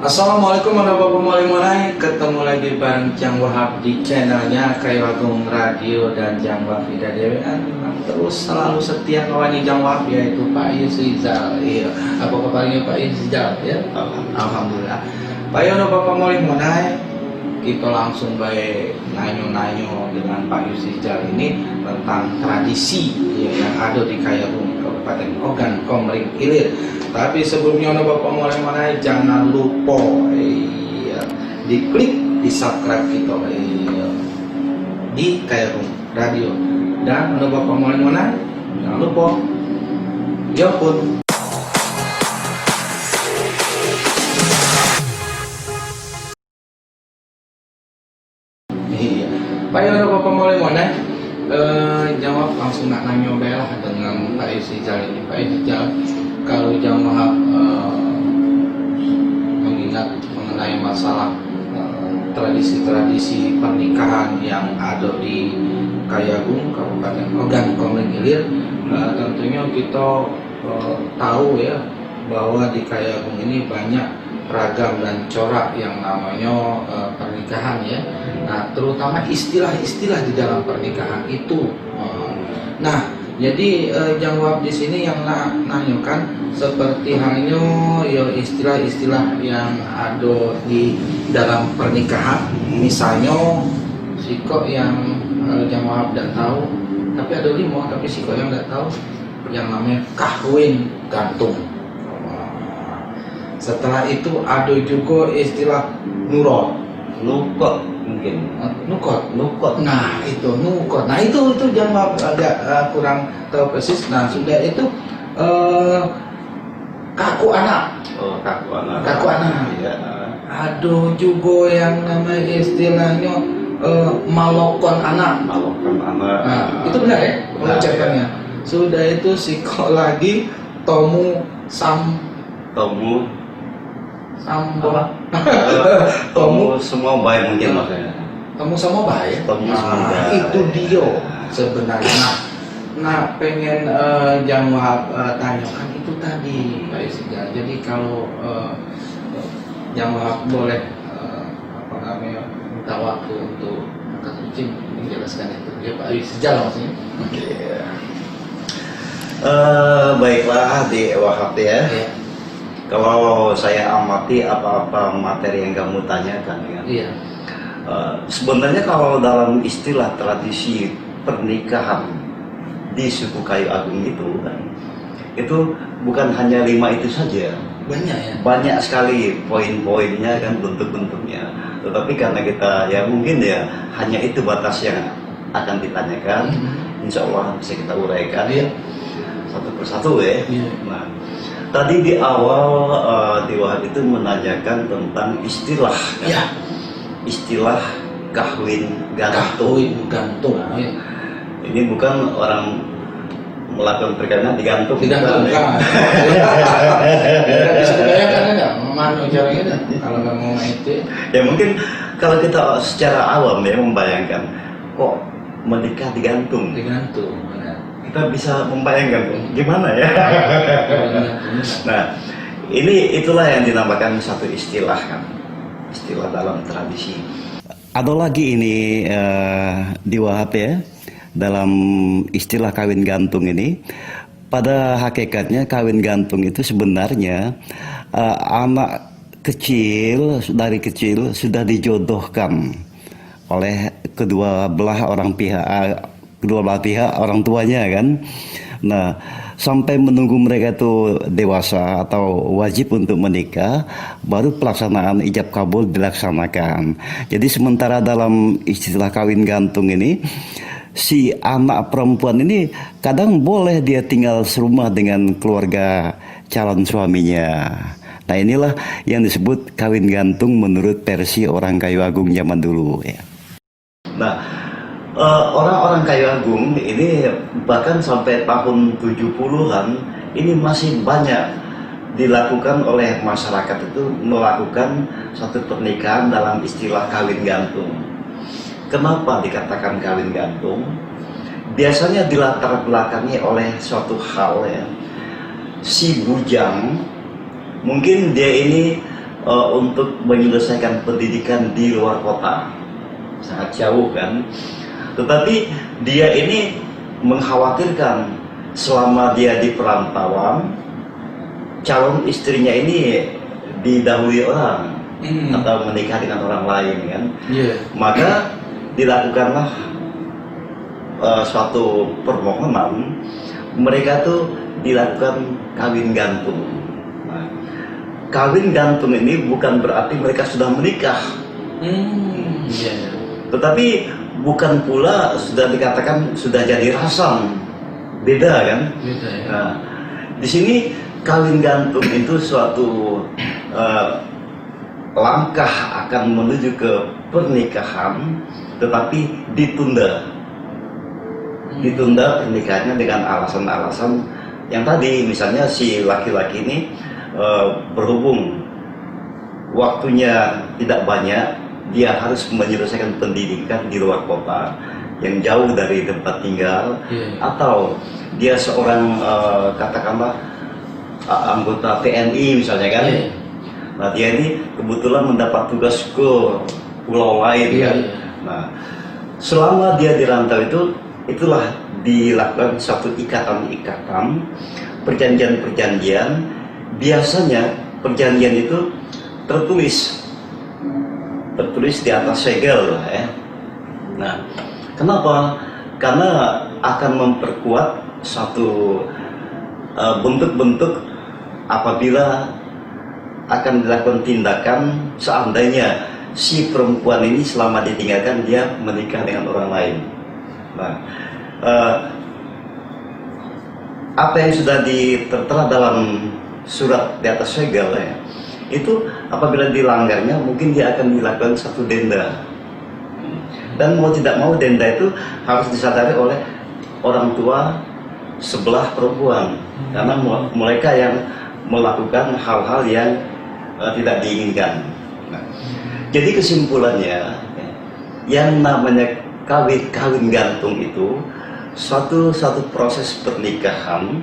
Assalamualaikum warahmatullahi wabarakatuh. Ketemu lagi bareng Jang Wahab di channelnya Kayu Agung Radio dan Jang Wahab tidak dewean. Terus selalu setia kawannya Jang Wahab, yaitu Pak Yusrizal. Iya, apa kabarnya Pak Yusrizal? Ya, alhamdulillah. Pak Yono Bapak mulai kita langsung baik nanyo-nanyo dengan Pak Yusrizal ini tentang tradisi ya, yang ada di Kayu Agung Kabupaten Ogan Komering Ilir. Tapi sebelumnya Bapak mulai jangan lupa diklik, di subscribe kita di Kayu Agung Radio, dan Bapak mulai jangan lupa ya pun. Iya, Pak Yono Bapak mulai jawab langsung nak nanya belah dengan Pak Yusrizal ini. Pak Yusrizal, kalau Jang Wahab mengingat mengenai masalah tradisi-tradisi pernikahan yang ada di Kayu Agung Kabupaten Ogan Komering Ilir, tentunya kita tahu ya bahwa di Kayu Agung ini banyak ragam dan corak yang namanya pernikahan ya. Nah, terutama istilah-istilah di dalam pernikahan itu. Nah, jadi Jang Wahab di sini yang nanyakan seperti halnya ya istilah-istilah yang ada di dalam pernikahan. Misalnya siko yang Jang Wahab tidak tahu, tapi ada 5, tapi siko yang tidak tahu yang namanya kawin gantung. Setelah itu ada juga istilah nurot, nukot mungkin. Nukot. Nah itu nukot. Nah itu Jang Wahab agak kurang tahu persis. Nah sudah itu kaku anak. Oh, kaku anak. Iya. Ada juga yang namanya istilahnya malokon anak. Nah, itu benar ya pengucapannya. Sudah itu siko lagi tomu semua baik mungkin maksudnya. Temu sama baik. Itu dia sebenarnya. Nah, pengen Jang Wahab tanyakan itu tadi Pak Yusrizal. Jadi kalau Jang Wahab boleh minta waktu untuk angkat kucing menjelaskan itu ya Pak Yusrizal maksudnya. Oke. Baiklah di Wahab ya. Kalau saya amati apa-apa materi yang kamu tanyakan kan. Iya. Sebenarnya kalau dalam istilah tradisi pernikahan di suku Kayu Agung itu kan, itu bukan hanya 5 itu saja. Banyak ya. Banyak sekali poin-poinnya kan, bentuk-bentuknya. Tetapi karena kita ya mungkin ya hanya itu batas yang akan ditanyakan. Insya Allah bisa kita uraikan satu persatu ya. Nah, tadi di awal di Wahab itu menanyakan tentang istilah kan? Ya. Istilah kawin gantung. Ya. Ini bukan orang melakukan perkawinan digantung. Bisa dibayangkan enggak mana caranya kalau nggak mau itu? Ya mungkin kalau kita secara awam ya membayangkan kok menikah digantung. Kita bisa membayangkan gimana ya. Nah, itulah yang dinamakan satu istilah kan, istilah dalam tradisi. Ada lagi ini di Wahab ya, dalam istilah kawin gantung ini. Pada hakikatnya kawin gantung itu sebenarnya anak kecil dari kecil sudah dijodohkan oleh kedua belah pihak orang tuanya kan. Nah, sampai menunggu mereka itu dewasa atau wajib untuk menikah, baru pelaksanaan ijab kabul dilaksanakan. Jadi sementara dalam istilah kawin gantung ini, si anak perempuan ini kadang boleh dia tinggal serumah dengan keluarga calon suaminya. Nah, inilah yang disebut kawin gantung menurut versi orang Kayu Agung zaman dulu ya. Nah, orang-orang Kayu Agung ini bahkan sampai tahun 70-an ini masih banyak dilakukan oleh masyarakat itu melakukan satu pernikahan dalam istilah kawin gantung. Kenapa dikatakan kawin gantung? Biasanya dilatar belakangi oleh suatu hal ya. Si bujang mungkin dia ini untuk menyelesaikan pendidikan di luar kota, sangat jauh kan. Tetapi dia ini mengkhawatirkan selama dia di perantauan, calon istrinya ini didahului orang atau menikah dengan orang lain kan. Maka dilakukanlah suatu permohonan, mereka tuh dilakukan kawin gantung. Nah, kawin gantung ini bukan berarti mereka sudah menikah, tetapi bukan pula sudah dikatakan sudah jadi rasam, beda kan? Nah, di sini kawin gantung itu suatu langkah akan menuju ke pernikahan, tetapi ditunda pernikahannya dengan alasan-alasan yang tadi. Misalnya si laki-laki ini berhubung waktunya tidak banyak, dia harus menyelesaikan pendidikan di luar kota yang jauh dari tempat tinggal, atau dia seorang katakanlah anggota TNI misalnya kan. Nah, dia ini kebetulan mendapat tugas ke pulau lain kan. Nah, selama dia di rantau itulah dilakukan suatu ikatan-ikatan, perjanjian-perjanjian. Biasanya perjanjian itu tertulis di atas segel ya. Nah, kenapa? Karena akan memperkuat satu bentuk-bentuk apabila akan dilakukan tindakan seandainya si perempuan ini selama ditinggalkan dia menikah dengan orang lain. Nah, apa yang sudah tertera dalam surat di atas segel ya, itu apabila dilanggarnya mungkin dia akan dilakukan satu denda. Dan mau tidak mau denda itu harus disadari oleh orang tua sebelah perempuan, karena mereka yang melakukan hal-hal yang tidak diinginkan. Nah, jadi kesimpulannya, yang namanya kawin gantung itu suatu proses pernikahan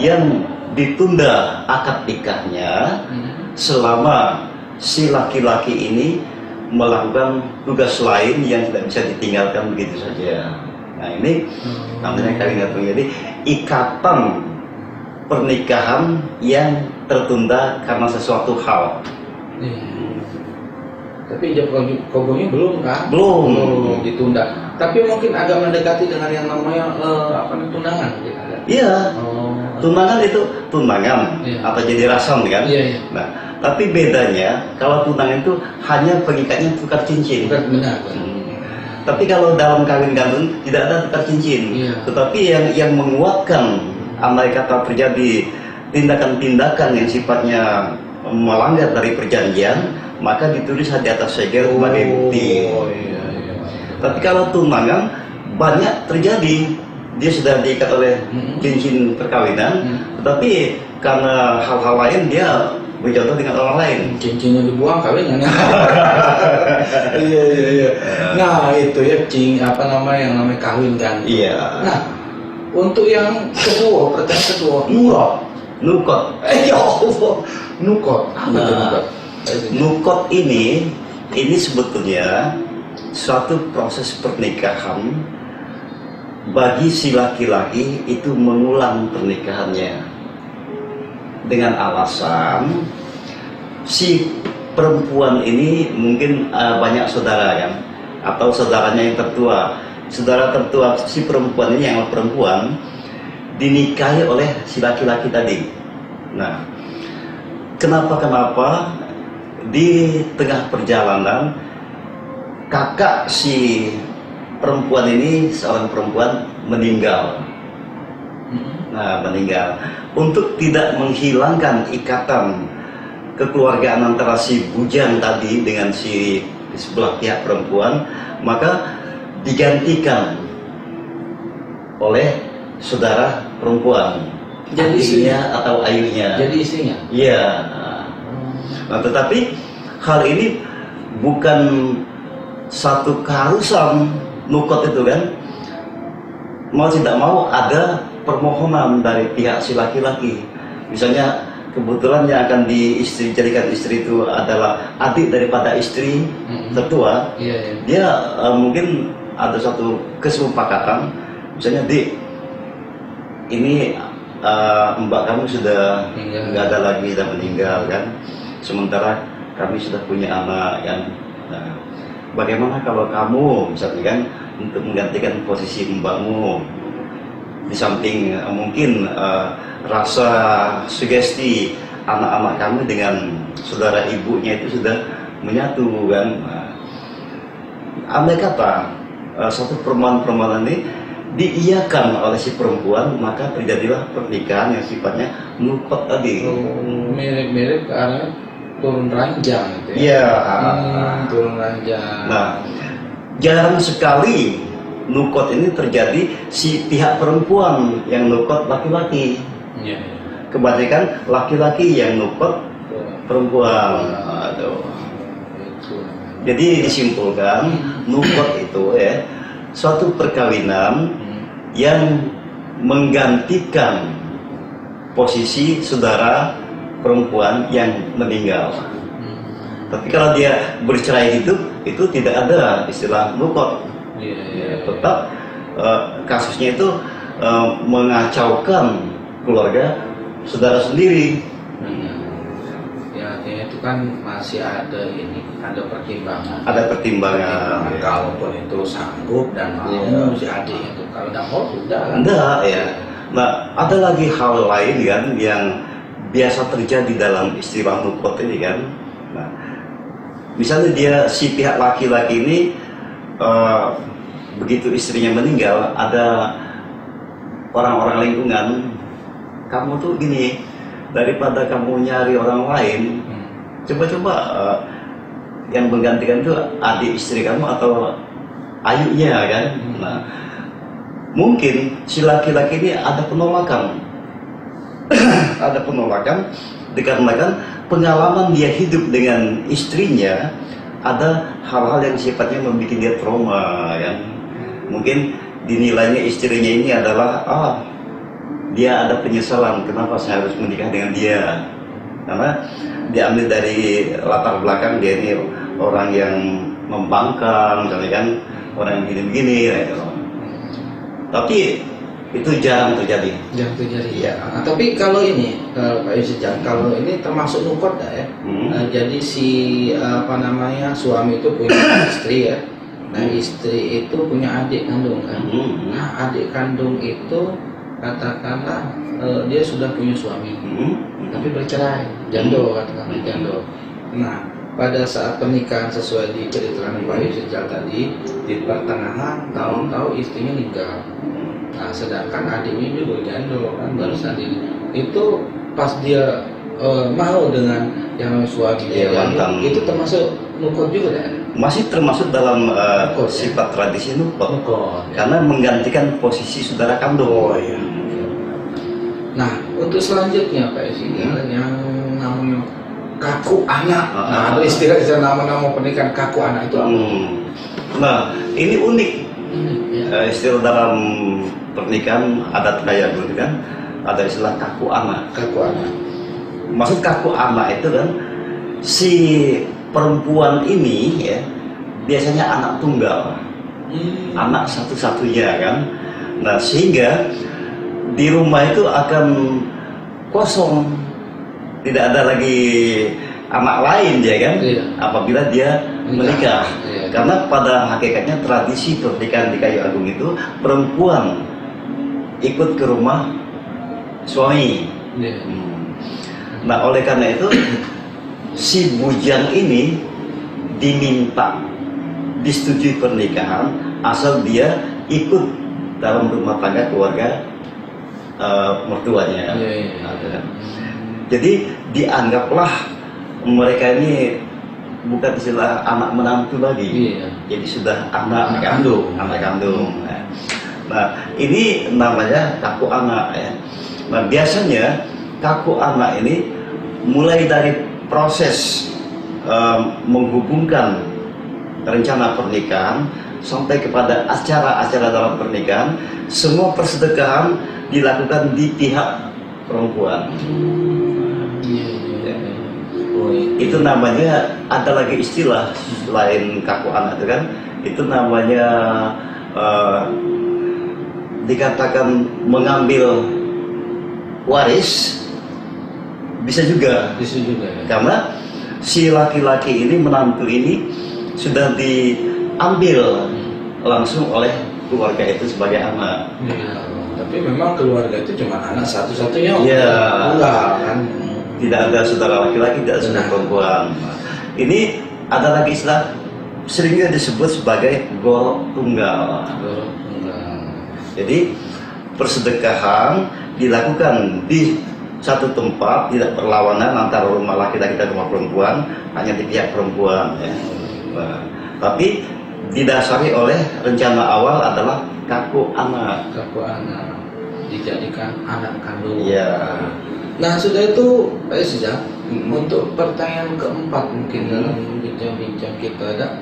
yang ditunda akad nikahnya selama si laki-laki ini melakukan tugas lain yang tidak bisa ditinggalkan begitu saja. Nah, ini namanya kawin gantung. Jadi ikatan pernikahan yang tertunda karena sesuatu hal. Tapi ijab kabulnya belum kan? Belum ditunda. Tapi mungkin agak mendekati dengan yang namanya tunangan. Iya. Tunangan itu tunangan atau jadi rasam kan? Nah, tapi bedanya kalau tunangan itu hanya pengikatnya tukar cincin. Benar. Tapi kalau dalam kawin gantung tidak ada tukar cincin. Tetapi yang menguatkan andai kata terjadi tindakan-tindakan yang sifatnya melanggar dari perjanjian, maka ditulis di atas segel sebagai bukti. Tapi kalau tunangan banyak terjadi, dia sudah diikat oleh cincin perkawinan, tetapi karena hal-hal lain dia berjodoh dengan orang lain. Cincinnya dibuang kawinnya. Iya. Nah itu ya yang namanya kawin gantung. Iya. Nah, untuk yang kedua, pertanyaan kedua, nukot. Ya Allah, nukot. Apa itu nukot? Nukot ini sebetulnya suatu proses pernikahan bagi si laki-laki itu mengulang pernikahannya dengan alasan si perempuan ini mungkin banyak saudara kan, atau saudaranya yang tertua. Saudara tertua si perempuan ini, yang perempuan dinikahi oleh si laki-laki tadi. Nah, kenapa di tengah perjalanan kakak si perempuan ini, seorang perempuan meninggal. Nah, meninggal. Untuk tidak menghilangkan ikatan kekeluargaan antara si bujang tadi dengan si sebelah pihak perempuan, maka digantikan oleh saudara perempuan, jadi istrinya atau ayunya. Jadi istrinya? Iya. Nah, tetapi hal ini bukan satu keharusan nukot itu kan. Mau tidak mau ada permohonan dari pihak si laki-laki. Misalnya kebetulan yang akan jadikan istri itu adalah adik daripada istri tertua, dia mungkin ada satu kesepakatan, misalnya Dik, ini mbak kamu sudah nggak ada lagi, sudah meninggal kan, sementara kami sudah punya anak kan. Nah, bagaimana kalau kamu misalnya kan untuk menggantikan posisi mbakmu, di samping mungkin rasa sugesti anak-anak kami dengan saudara ibunya itu sudah menyatu kan. Nah, andai kata satu permohonan ini diiyakan oleh si perempuan, maka terjadilah pernikahan yang sifatnya nukot tadi. Mirip-mirip ke arah turun ranjang gitu ya. Iya. Turun ranjang. Nah, jarang sekali nukot ini terjadi si pihak perempuan yang nukot laki-laki. Iya. Kebanyakan laki-laki yang nukot perempuan. Aduh. Jadi disimpulkan nukot itu ya suatu perkawinan yang menggantikan posisi saudara perempuan yang meninggal. Tapi kalau dia bercerai hidup itu tidak ada istilah nukot. Tetap kasusnya itu mengacaukan keluarga saudara sendiri. Ya, artinya itu kan masih ada pertimbangan. Ada pertimbangan. Kalaupun itu sanggup dan mau si adik itu, kalau tidak mau sudah. Enggak ya. Nah, ada lagi hal lain kan yang biasa terjadi dalam istilah nukot ini kan. Nah, misalnya dia si pihak laki-laki ini begitu istrinya meninggal, ada orang-orang lingkungan, kamu tuh gini, daripada kamu nyari orang lain, coba-coba yang menggantikan itu adik istri kamu atau ayunya kan. Nah, mungkin si laki-laki ini ada penolakan ada penolakan dikarenakan pengalaman dia hidup dengan istrinya, ada hal-hal yang sifatnya membuat dia trauma kan. Mungkin dinilainya istrinya ini adalah dia ada penyesalan, kenapa saya harus menikah dengan dia, karena diambil dari latar belakang dia ini orang yang membangkang misalnya kan, orang yang begini-begini gitu. Tapi itu jarang terjadi. Ya. Tapi kalau ini Pak Yusjan, kalau ini termasuk nukot ya. Jadi si suami itu punya istri ya. Nah, istri itu punya adik kandung kan. Nah, adik kandung itu katakanlah dia sudah punya suami, tapi bercerai, janda katakanlah janda. Nah, pada saat pernikahan sesuai diceritakan Pak Yusjan tadi, di pertengahan tahu-tahu istrinya meninggal. Nah, sedangkan adiknya juga janda kan, barusan ini. Itu pas dia mau dengan yang namanya suami itu termasuk nukot juga kan? Masih termasuk dalam sifat tradisi nukot, karena menggantikan posisi saudara kandung. Nah, untuk selanjutnya Pak Yusjan, yang namanya kaku anak. Nah, istilah nama-nama pernikahan kaku anak itu apa? Nah, ini unik. Istilah dalam pernikahan adat Kayagun kan ada istilah kaku anak. Kaku anak. Maksud kaku anak itu kan si perempuan ini ya biasanya anak tunggal, anak satu-satunya kan. Nah, sehingga di rumah itu akan kosong, tidak ada lagi anak lain ya kan, apabila dia menikah. Karena pada hakikatnya tradisi pernikahan di Kayu Agung itu perempuan ikut ke rumah suami. Nah, oleh karena itu si bujang ini diminta disetujui pernikahan asal dia ikut dalam rumah tangga keluarga mertuanya. Jadi dianggaplah mereka ini bukan istilah anak menantu lagi, jadi sudah anak kandung. Nah, ini namanya kaku anak ya. Nah, biasanya kaku anak ini mulai dari proses menghubungkan rencana pernikahan sampai kepada acara-acara dalam pernikahan, semua persedekahan dilakukan di pihak perempuan. Iya. Oh, Itu namanya, ada lagi istilah selain kaku anak itu kan, itu namanya dikatakan mengambil waris, bisa juga. Bisa juga ya. Karena si laki-laki ini, menantu ini sudah diambil langsung oleh keluarga itu sebagai anak. Iya. Tapi memang keluarga itu cuma anak satu-satunya. Iya. Tunggal kan. Tidak ada saudara laki-laki, tidak ada saudara perempuan. Ini ada lagi istilah seringnya disebut sebagai golok tunggal. Jadi persedekahan dilakukan di satu tempat, tidak berlawanan antara rumah laki-laki dan rumah perempuan, hanya di pihak perempuan ya. Nah, tapi didasari oleh rencana awal adalah kaku anak. Kaku anak dijadikan anak kandung. Iya. Nah sudah itu sudah untuk pertanyaan keempat mungkin dalam bincang-bincang kita ada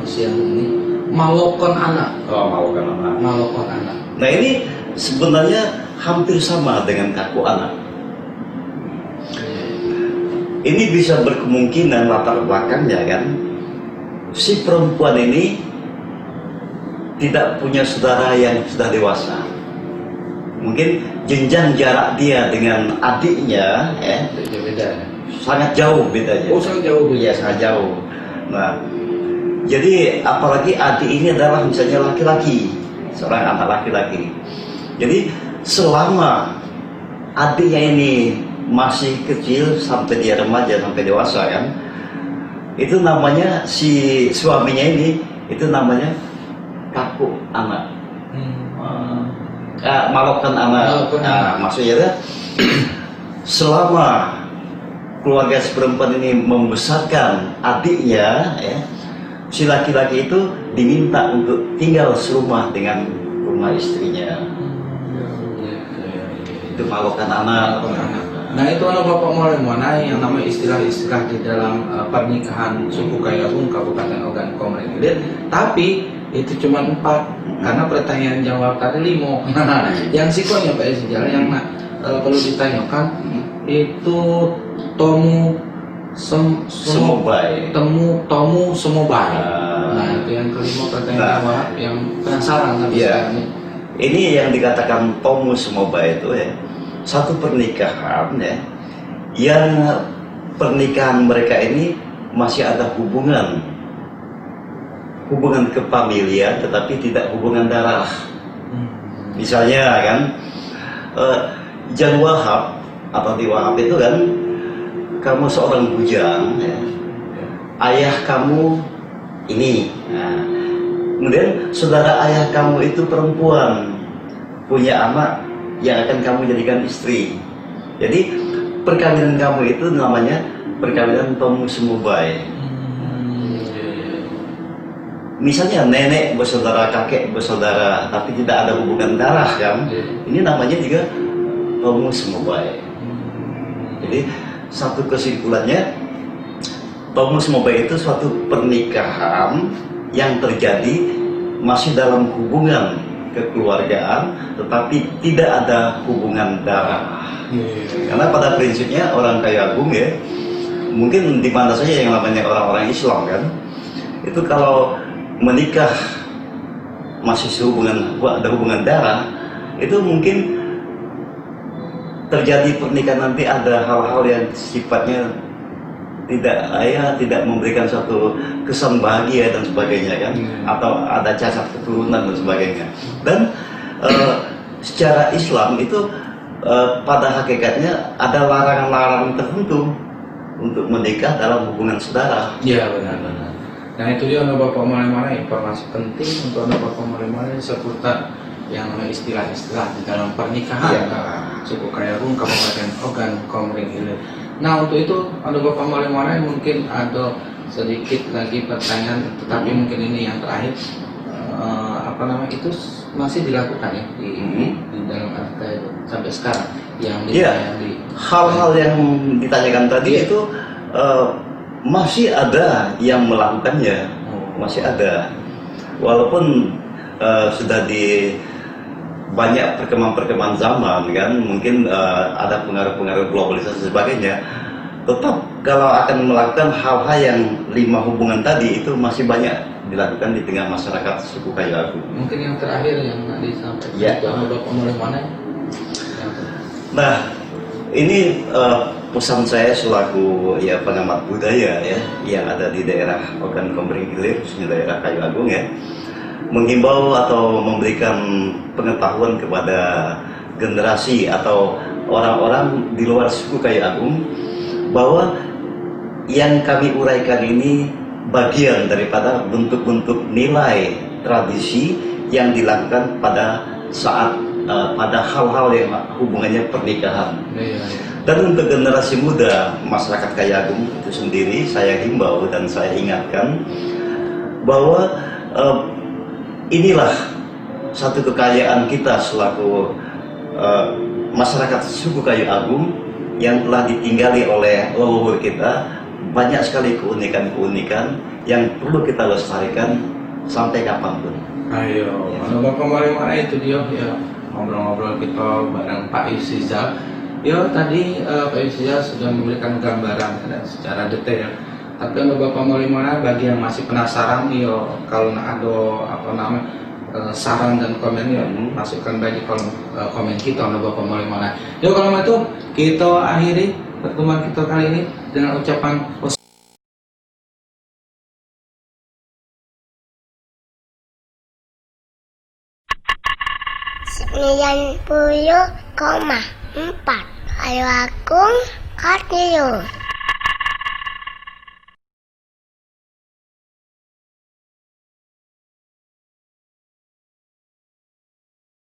siang ini, malokon anak. Oh, malokon anak. Malokon anak. Nah ini sebenarnya hampir sama dengan kaku anak. Ini bisa berkemungkinan latar belakangnya kan, si perempuan ini tidak punya saudara yang sudah dewasa. Mungkin jenjang jarak dia dengan adiknya Beda. sangat jauh bedanya. Oh, sangat jauh. Iya, sangat jauh. Nah, jadi apalagi adik ini adalah misalnya laki-laki, seorang anak laki-laki. Jadi selama adiknya ini masih kecil sampai dia remaja sampai dewasa kan, itu namanya si suaminya ini itu namanya kaku anak. Malokkan anak. Maksudnya kan, selama keluarga si perempuan ini membesarkan adiknya ya, si laki-laki itu diminta untuk tinggal serumah dengan rumah istrinya. Itu malokkan anak. Nah itu anak bapak mulai mengenai yang namanya istilah-istilah di dalam pernikahan suku Kayagung Kabupaten Ogan Komering Ilir. Tapi itu cuma 4 karena pertanyaan jawab tadi 5. Nah, yang sikonya Pak Esijal yang perlu ditanyakan itu tomu Semobai. tomu semobai. Nah itu yang kelima pertanyaan jawab yang penasaran sampai sekarang ini. Ini yang dikatakan tomu semobai itu ya, satu pernikahan ya, yang pernikahan mereka ini masih ada hubungan kepamilian tetapi tidak hubungan darah. Misalnya kan Jan Wahab atau Di Wahab itu kan, kamu seorang bujang ya, ayah kamu ini, nah, kemudian saudara ayah kamu itu perempuan punya anak yang akan kamu jadikan istri. Jadi perkawinan kamu itu namanya perkawinan tomu semubai. Misalnya nenek bersaudara, kakek bersaudara, tapi tidak ada hubungan darah kan, ini namanya juga tomu semubai. Jadi satu kesimpulannya, tomu semubai itu suatu pernikahan yang terjadi masih dalam hubungan kekeluargaan, tetapi tidak ada hubungan darah. Karena pada prinsipnya orang Kayagung ya, mungkin di mana saja yang namanya orang-orang Islam kan, itu kalau menikah masih ada hubungan darah, itu mungkin terjadi pernikahan nanti ada hal-hal yang sifatnya tidak memberikan suatu kesan bahagia dan sebagainya kan, atau ada cacat keturunan dan sebagainya. Dan secara Islam itu pada hakikatnya ada larangan-larangan tertentu untuk menikah dalam hubungan saudara. Iya benar-benar. Nah itu dia untuk Bapak mana-mana informasi penting untuk Bapak mana-mana seputar yang namanya istilah-istilah di dalam pernikahan suku Kayagung Kabupaten Ogan Komering Ilir. Nah untuk itu ada Bapak mana-mana mungkin ada sedikit lagi pertanyaan, tetapi mungkin ini yang terakhir, itu masih dilakukan ya di dalam RT sampai sekarang yang hal-hal yang ditanyakan tadi itu masih ada yang melakukannya, masih ada, walaupun sudah di banyak perkembangan zaman kan, mungkin ada pengaruh-pengaruh globalisasi dan sebagainya, tetap kalau akan melakukan hal-hal yang 5 hubungan tadi itu masih banyak dilakukan di tengah masyarakat suku Kayu Agung. Mungkin yang terakhir yang tadi sampaikan Ya. Bapak mulai mana? Nah, ini pesan saya selaku ya pengamat budaya ya yang ada di daerah Ogan Komering Ilir, khususnya daerah Kayu Agung ya, menghimbau atau memberikan pengetahuan kepada generasi atau orang-orang di luar suku Kayu Agung bahwa yang kami uraikan ini bagian daripada bentuk-bentuk nilai tradisi yang dilakukan pada saat pada hal-hal yang hubungannya pernikahan. Dan untuk generasi muda masyarakat Kayu Agung itu sendiri saya himbau dan saya ingatkan bahwa inilah satu kekayaan kita selaku masyarakat suku Kayu Agung yang telah ditinggali oleh leluhur kita. Banyak sekali keunikan-keunikan yang perlu kita lestarikan sampai kapanpun. Ayo, Bapak mulai mana itu dia ya ngobrol-ngobrol kita bareng Pak Isizal. Ya tadi Pak Isizal sudah memberikan gambaran secara detail. Tapi Bapak mulai mana bagi yang masih penasaran ya kalau ada apa namanya saran dan komen ya masukkan di kolom komen kita Bapak mulai mana. Ya kalau itu kita akhiri pertemuan kita kali ini dengan ucapan Sembilan puluh koma empat Kayu Agung Radio.